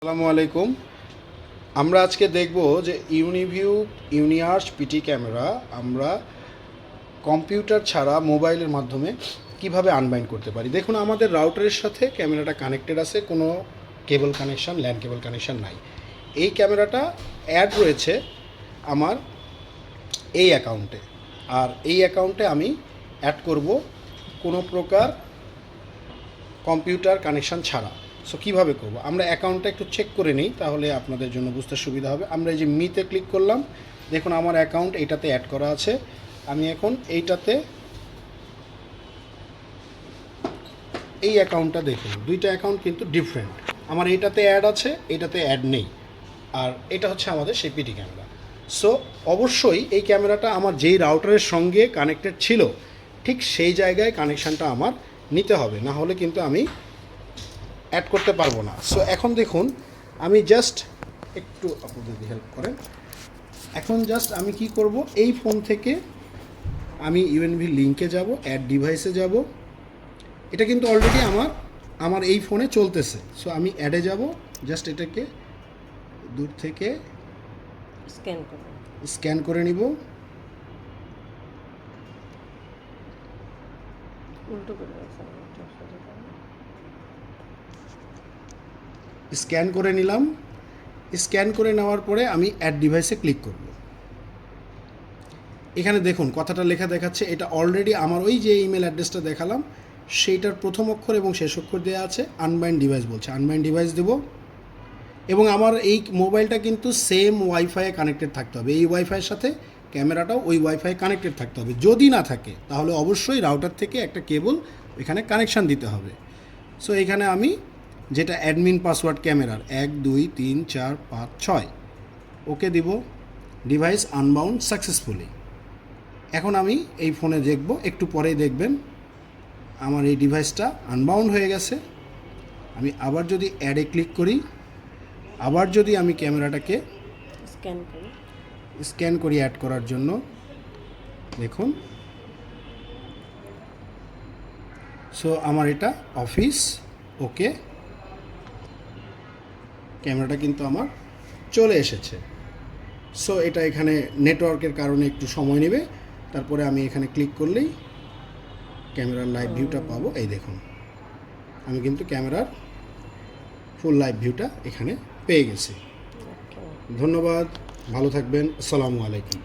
আসসালামু আলাইকুম। আমরা আজকে দেখব যে ইউনিভিউ ইউনিআর্স পিটি ক্যামেরা আমরা কম্পিউটার ছাড়া মোবাইলের মাধ্যমে কিভাবে আনবাইন্ড করতে পারি। দেখুন, আমাদের রাউটারের সাথে ক্যামেরাটা কানেক্টেড আছে, কোনো কেবল কানেকশান, ল্যান কেবল কানেকশান নাই। এই ক্যামেরাটা অ্যাড রয়েছে আমার এই অ্যাকাউন্টে, আর এই অ্যাকাউন্টে আমি অ্যাড করব কোনো প্রকার কম্পিউটার কানেকশান ছাড়া। সো কীভাবে করব, আমরা অ্যাকাউন্টটা একটু চেক করে নিই, তাহলে আপনাদের জন্য বুঝতে সুবিধা হবে। আমরা এই যে মিতে ক্লিক করলাম, দেখুন আমার অ্যাকাউন্ট এইটাতে অ্যাড করা আছে। আমি এখন এইটাতে এই অ্যাকাউন্টটা দেখুন, দুইটা অ্যাকাউন্ট কিন্তু ডিফারেন্ট। আমার এইটাতে অ্যাড আছে, এইটাতে অ্যাড নেই, আর এটা হচ্ছে আমাদের সেই পিটি ক্যামেরা। সো অবশ্যই এই ক্যামেরাটা আমার যেই রাউটারের সঙ্গে কানেক্টেড ছিল ঠিক সেই জায়গায় কানেকশানটা আমার নিতে হবে, না হলে কিন্তু আমি অ্যাড করতে পারবো না। সো এখন দেখুন, আমি জাস্ট একটু আপনাদের হেল্প করেন। এখন জাস্ট আমি কি করব, এই ফোন থেকে আমি ইউএনভি লিঙ্কে যাব, অ্যাড ডিভাইসে যাব। এটা কিন্তু অলরেডি আমার এই ফোনে চলতেছে। সো আমি অ্যাডে যাব, জাস্ট এটাকে দূর থেকে স্ক্যান করে নিব। স্ক্যান করে নিলাম। স্ক্যান করে নেওয়ার পরে আমি অ্যাড ডিভাইসে ক্লিক করব। এখানে দেখুন কথাটা লেখা দেখাচ্ছে, এটা অলরেডি আমার ওই যে ইমেল অ্যাড্রেসটা দেখালাম সেইটার প্রথম অক্ষর এবং শেষ অক্ষর দেওয়া আছে। আনবাইন্ড ডিভাইস বলছে, আনবাইন্ড ডিভাইস দেব। এবং আমার এই মোবাইলটা কিন্তু সেম ওয়াইফাইয়ে কানেক্টেড থাকতে হবে, এই ওয়াইফাইয়ের সাথে ক্যামেরাটাও ওই ওয়াইফাই কানেক্টেড থাকতে হবে। যদি না থাকে তাহলে অবশ্যই রাউটার থেকে একটা কেবল এখানে কানেকশান দিতে হবে। সো এখানে আমি যেটা অ্যাডমিন পাসওয়ার্ড ক্যামেরার 1 2 3 4 5 6 ওকে দিব। Device unbound successfully. এখন আমি এই ফোনে দেখব, একটু পরেই দেখবেন আমার এই ডিভাইসটা আনবাউন্ড হয়ে গেছে। আমি আবার যদি অ্যাডে ক্লিক করি, আবার যদি আমি ক্যামেরাটাকে স্ক্যান করি অ্যাড করার জন্য, দেখুন। সো আমার এটা অফিস ওকে, ক্যামেরাটা কিন্তু আমার চলে এসেছে। সো এটা এখানে নেটওয়ার্কের কারণে একটু সময় নেবে, তারপরে আমি এখানে ক্লিক করলেই ক্যামেরার লাইভ ভিউটা পাবো। এই দেখুন, আমি কিন্তু ক্যামেরার ফুল লাইভ ভিউটা এখানে পেয়ে গেছি। ধন্যবাদ, ভালো থাকবেন, আসসালামু আলাইকুম।